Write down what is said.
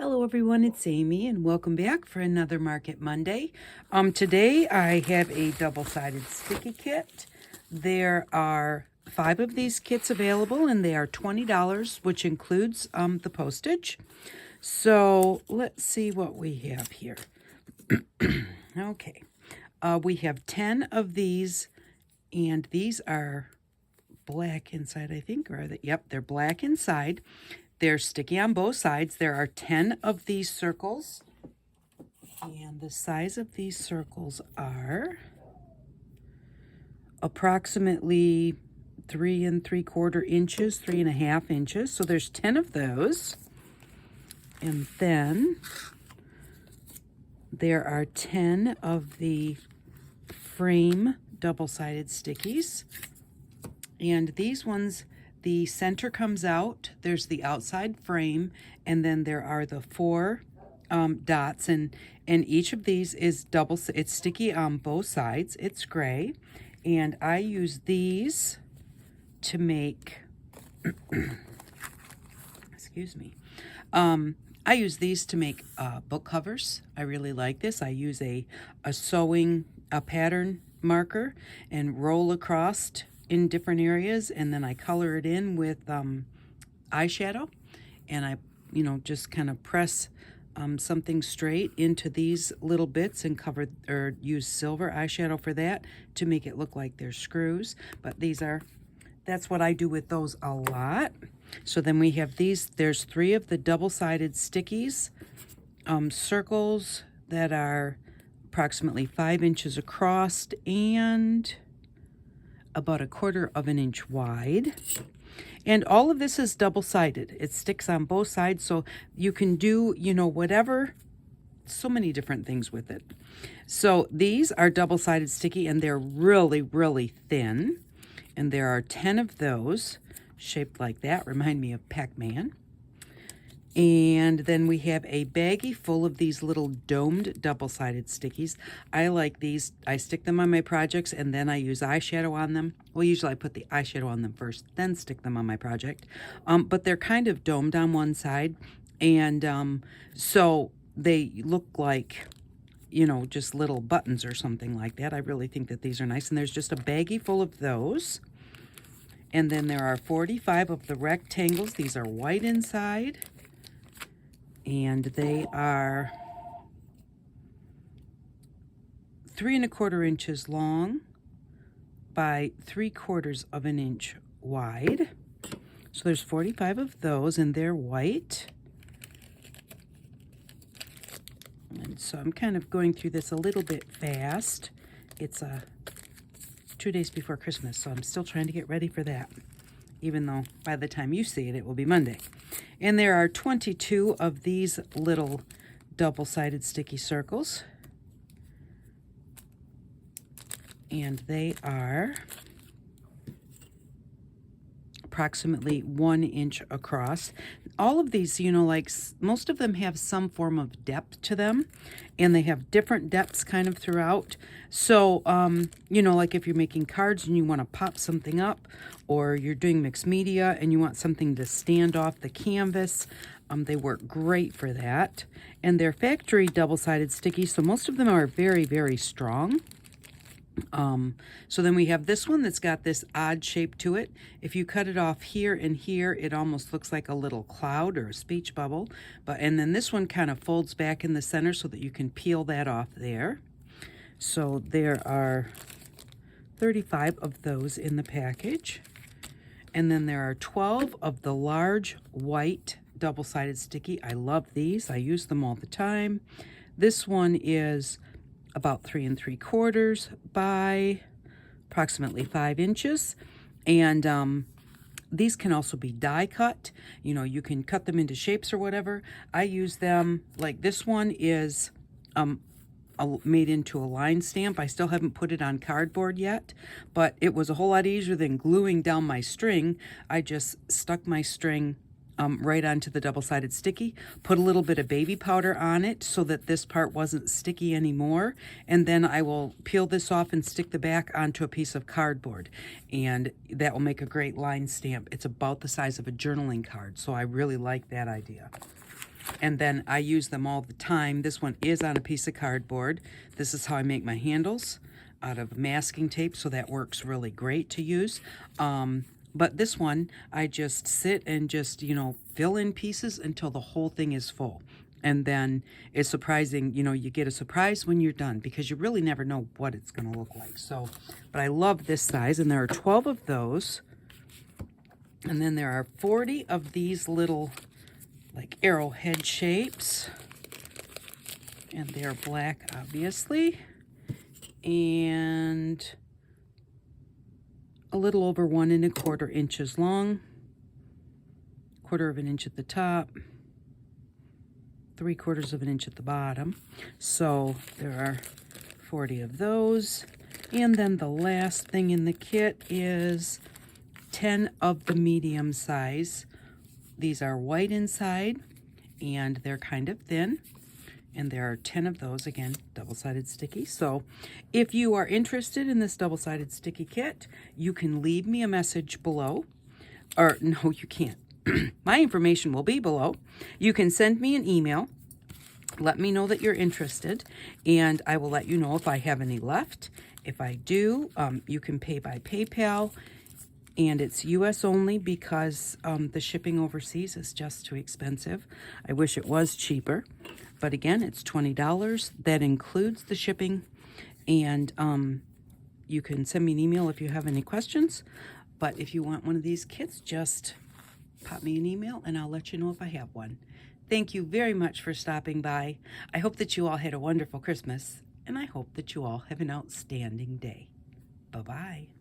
Hello everyone, it's Amy and welcome back for another Market Monday. Today I have a double-sided sticky kit. There are 5 of these kits available and they are $20, which includes the postage. So let's see what we have here. Okay, we have 10 of these, and these are black inside, I think, or yep, they're black inside. They're sticky on both sides. There are 10 of these circles, and the size of these circles are approximately 3 3/4 inches, 3.5 inches. So there's 10 of those. And then there are 10 of the frame double-sided stickies. And these ones, the center comes out, there's the outside frame, and then there are the 4 dots, and each of these is it's sticky on both sides. It's gray, and I use these to make, excuse me, I use these to make book covers. I really like this. I use a pattern marker and roll across in different areas, and then I color it in with eyeshadow, and I just kind of press something straight into these little bits and cover or use silver eyeshadow for that to make it look like they're screws. But that's what I do with those a lot. So then we have these. There's 3 of the double-sided stickies, circles that are approximately 5 inches across and about 1/4 inch wide. And all of this is double-sided. It sticks on both sides, so you can do, whatever, so many different things with it. So these are double-sided sticky, and they're really, really thin. And there are 10 of those shaped like that. Remind me of Pac-Man. And then we have a baggie full of these little domed double-sided stickies. I like these. I stick them on my projects, and then I use eyeshadow on them. Well, usually I put the eyeshadow on them first, then stick them on my project. But they're kind of domed on one side, and so they look like, just little buttons or something like that. I really think that these are nice, and there's just a baggie full of those. And then there are 45 of the rectangles. These are white inside. And they are 3 1/4 inches long by 3/4 inch wide. So there's 45 of those, and they're white. And so I'm kind of going through this a little bit fast. It's 2 days before Christmas, so I'm still trying to get ready for that, even though by the time you see it, it will be Monday. And there are 22 of these little double-sided sticky circles. And they are approximately 1 inch across. All of these, like most of them have some form of depth to them, and they have different depths kind of throughout. So, like if you're making cards and you want to pop something up, or you're doing mixed media and you want something to stand off the canvas, they work great for that. And they're factory double-sided sticky, so most of them are very, very strong. So then we have this one that's got this odd shape to it. If you cut it off here and here, it almost looks like a little cloud or a speech bubble. And then this one kind of folds back in the center so that you can peel that off there. So there are 35 of those in the package. And then there are 12 of the large white double-sided sticky. I love these. I use them all the time. This one is about 3 3/4 by approximately 5 inches. And these can also be die cut. You can cut them into shapes or whatever. I use them, like this one is made into a line stamp. I still haven't put it on cardboard yet, but it was a whole lot easier than gluing down my string. I just stuck my string right onto the double-sided sticky, put a little bit of baby powder on it so that this part wasn't sticky anymore, and then I will peel this off and stick the back onto a piece of cardboard, and that will make a great line stamp. It's about the size of a journaling card, so I really like that idea. And then I use them all the time. This one is on a piece of cardboard. This is how I make my handles, out of masking tape, so that works really great to use. But this one, I just sit and just, fill in pieces until the whole thing is full. And then it's surprising, you get a surprise when you're done, because you really never know what it's going to look like. So, but I love this size, and there are 12 of those. And then there are 40 of these little, like, arrowhead shapes. And they're black, obviously. And a little over 1 1/4 inches long, 1/4 of an inch at the top, 3/4 of an inch at the bottom. So there are 40 of those. And then the last thing in the kit is 10 of the medium size. These are white inside, and they're kind of thin. And there are 10 of those, again, double-sided sticky. So if you are interested in this double-sided sticky kit, you can leave me a message below. Or, no, you can't. My information will be below. You can send me an email. Let me know that you're interested, and I will let you know if I have any left. If I do, you can pay by PayPal, and it's U.S. only, because the shipping overseas is just too expensive. I wish it was cheaper. But again, it's $20. That includes the shipping. And you can send me an email if you have any questions. But if you want one of these kits, just pop me an email and I'll let you know if I have one. Thank you very much for stopping by. I hope that you all had a wonderful Christmas. And I hope that you all have an outstanding day. Bye-bye.